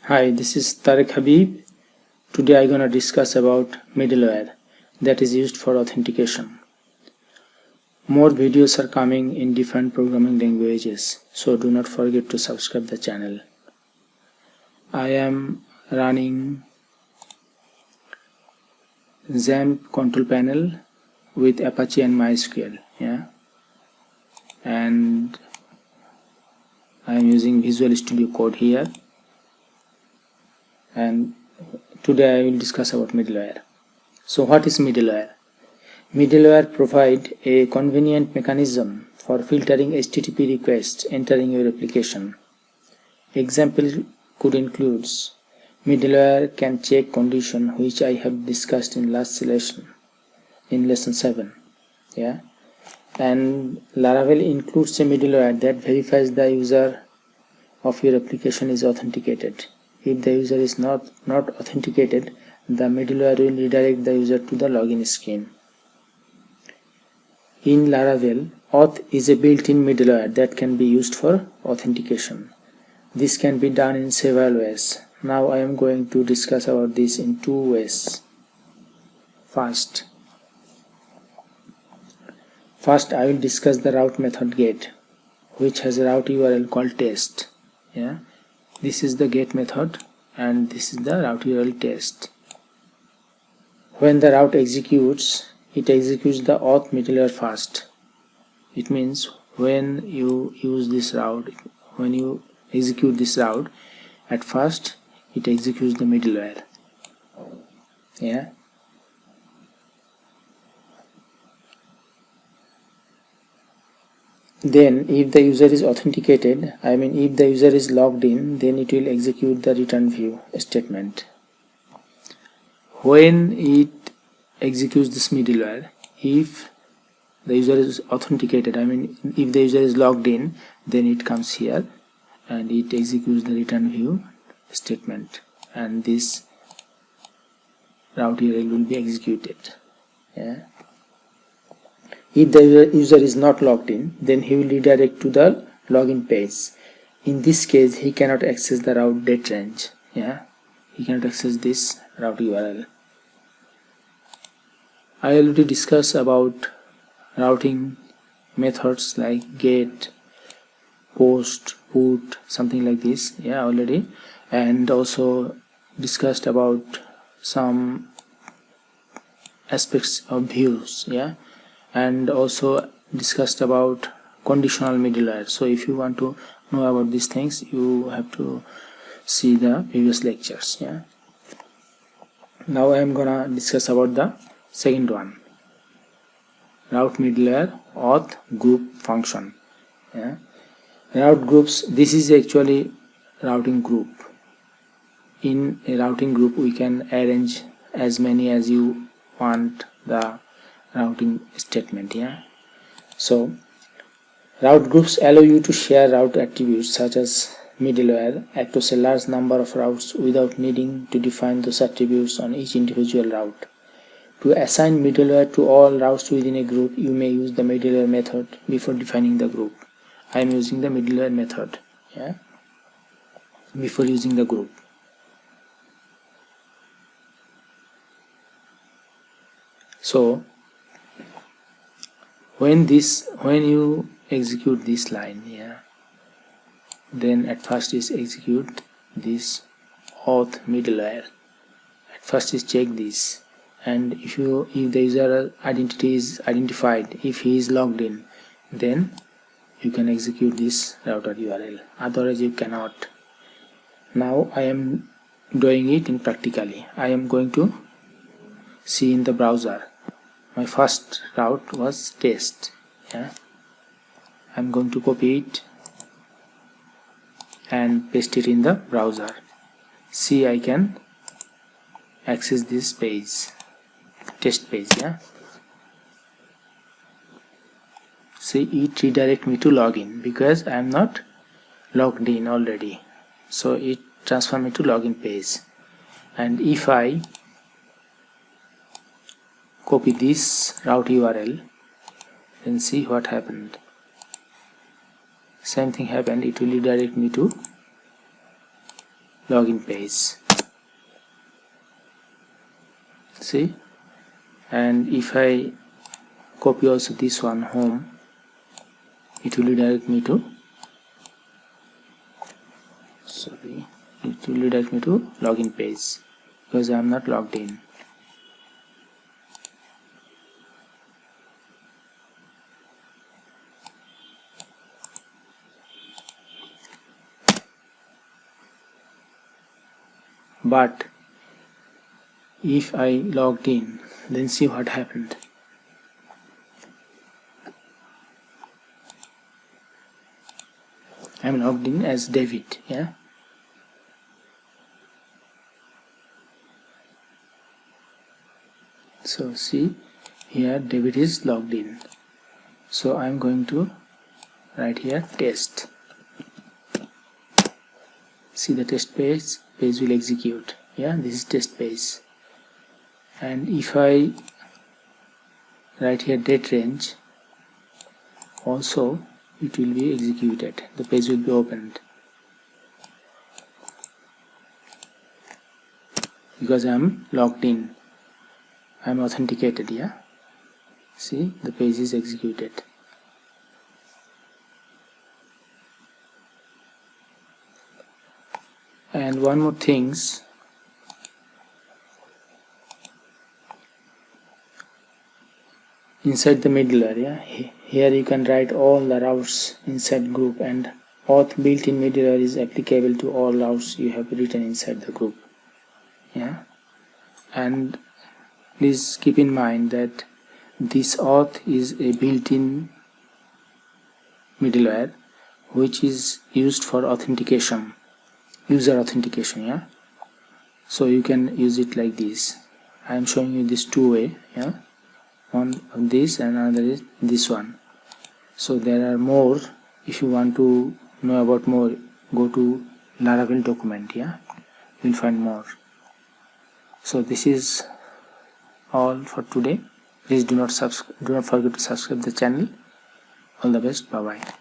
Hi, this is Tariq Habib. Today I'm gonna discuss about middleware that is used for authentication. More videos are coming in different programming languages, so do not forget to subscribe the channel. I am running XAMPP control panel with Apache and MySQL, and I am using Visual Studio Code here, and today I will discuss about middleware. So what is middleware? Middleware provide a convenient mechanism for filtering HTTP requests entering your application. Example could include middleware can check condition, which I have discussed in last lesson, in lesson 7. And Laravel includes a middleware that verifies the user of your application is authenticated. If the user is not authenticated, the middleware will redirect the user to the login screen. In Laravel, Auth is a built-in middleware that can be used for authentication. This can be done in several ways. Now I am going to discuss about this in two ways. First, I will discuss the route method get, which has a route URL called test. This is the get method and this is the route URL test. When the route executes, it executes the auth middleware first. It means when you use this route, when you execute this route, at first it executes the middleware. Then if the user is authenticated, if the user is logged in, then it will execute the return view statement. When it executes this middleware, if the user is authenticated, if the user is logged in, then it comes here and it executes the return view statement, and this route URL will be executed. If the user is not logged in, then he will redirect to the login page. In this case, he cannot access the route date range. He cannot access this route URL. I already discussed about routing methods like get, post, put, something like this, already, and also discussed about some aspects of views, and also discussed about conditional middleware. So if you want to know about these things, you have to see the previous lectures. Now I am gonna discuss about the second one, route middleware auth group function. Route groups, this is actually routing group. In a routing group, we can arrange as many as you want the routing statement. So route groups allow you to share route attributes such as middleware across a large number of routes without needing to define those attributes on each individual route. To assign middleware to all routes within a group, you may use the middleware method before defining the group. I am using the middleware method before using the group. So when you execute this line, then at first is execute this auth middleware. At first is check this, and if the user identity is identified, if he is logged in, then you can execute this router URL, otherwise you cannot. Now I am doing it in practically. I am going to see in the browser. My first route was test. I'm going to copy it and paste it in the browser. See, I can access this page, test page. See, it redirect me to login because I am not logged in already, so it transfer me to login page. And if I copy this route URL, then see what happened. Same thing happened, it will redirect me to login page. See, and if I copy also this one, home, it will redirect me to login page because I am not logged in. But if I logged in, then see what happened. I am logged in as David. Yeah. So see here, David is logged in. So I am going to write here test. See, the test page will execute. Yeah, this is test page. And if I write here date range, also it will be executed. The page will be opened because I am logged in. I am authenticated. Yeah. See, the page is executed. And one more things, inside the middleware, yeah, here you can write all the routes inside group, and auth built-in middleware is applicable to all routes you have written inside the group. Yeah, and please keep in mind that this auth is a built-in middleware which is used for authentication, user authentication. Yeah, so you can use it like this. I am showing you this two way. Yeah, one of this and another is this one. So there are more. If you want to know about more, go to Laravel document. Yeah, you will find more. So this is all for today. Please do not forget to subscribe the channel. All the best. Bye bye.